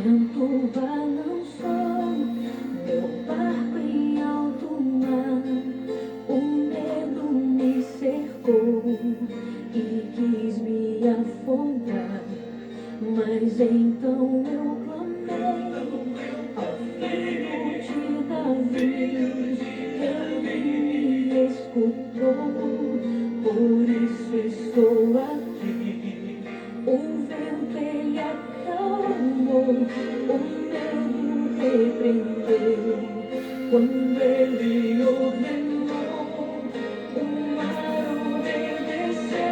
vento balançou meu barco em alto mar, o medo me cercou e quis me afundar, mas então eu clamei ao filho de Davi, ele me escutou, por isso estou aqui. O vento ele acalmou, o medo repreendeu, quando ele ordenou, o mar obedeceu.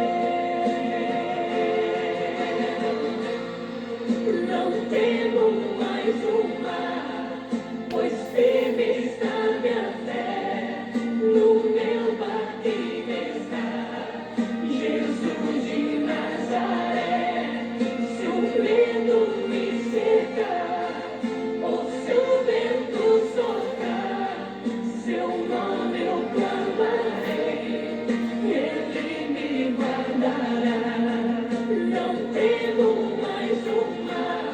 Não temo mais o mar, pois firme está minha fé, no meu barquinho está Jesus de Nazaré. Se o medo me cercar, ou se o vento soprar, seu nome eu clamarei, ele me guardará. Não temo mais o mar,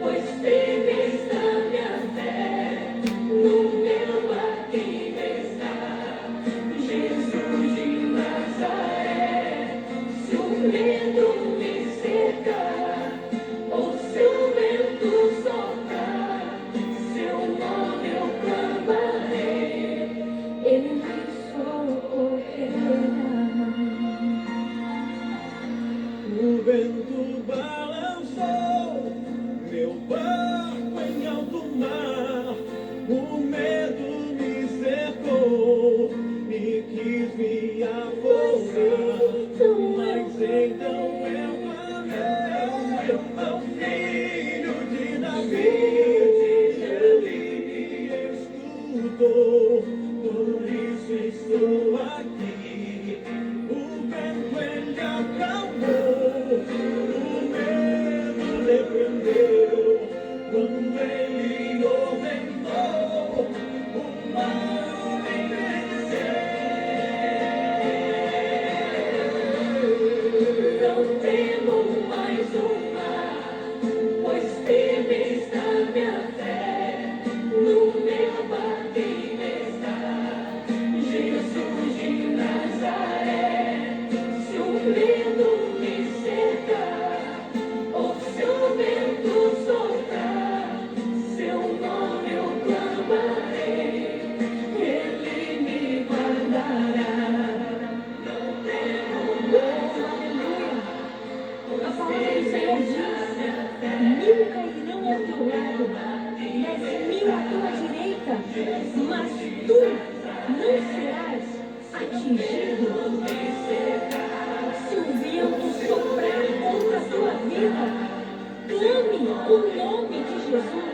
pois firme está minha fé, no meu barquinho está Jesus de Nazaré. Se o medo me cercar, ou se o vento soprar, seu nome eu clamarei, ele me socorrerá. O vento balançou meu barco em alto mar, o medo me cercou e quis me afogar, mas então eu clamei ao filho de Davi, ele me escutou, por isso estou aqui. O vento ele acalmou, o medo repreendeu, quando ele ordenou, o mar obedeceu. Não temo mais o mar, pois firme está minha fé, no meu barquinho está Jesus de Nazaré. Se o medo me cercar, ou se o vento soprar, seu nome eu clamarei, ele me guardará. Não temo mais o mar, a palavra do Senhor diz: 1000 cairão ao teu lado, 10.000 à tua direita, mas tu não serás atingido. Se o vento soprar contra a tua vida, clame o nome de Jesus.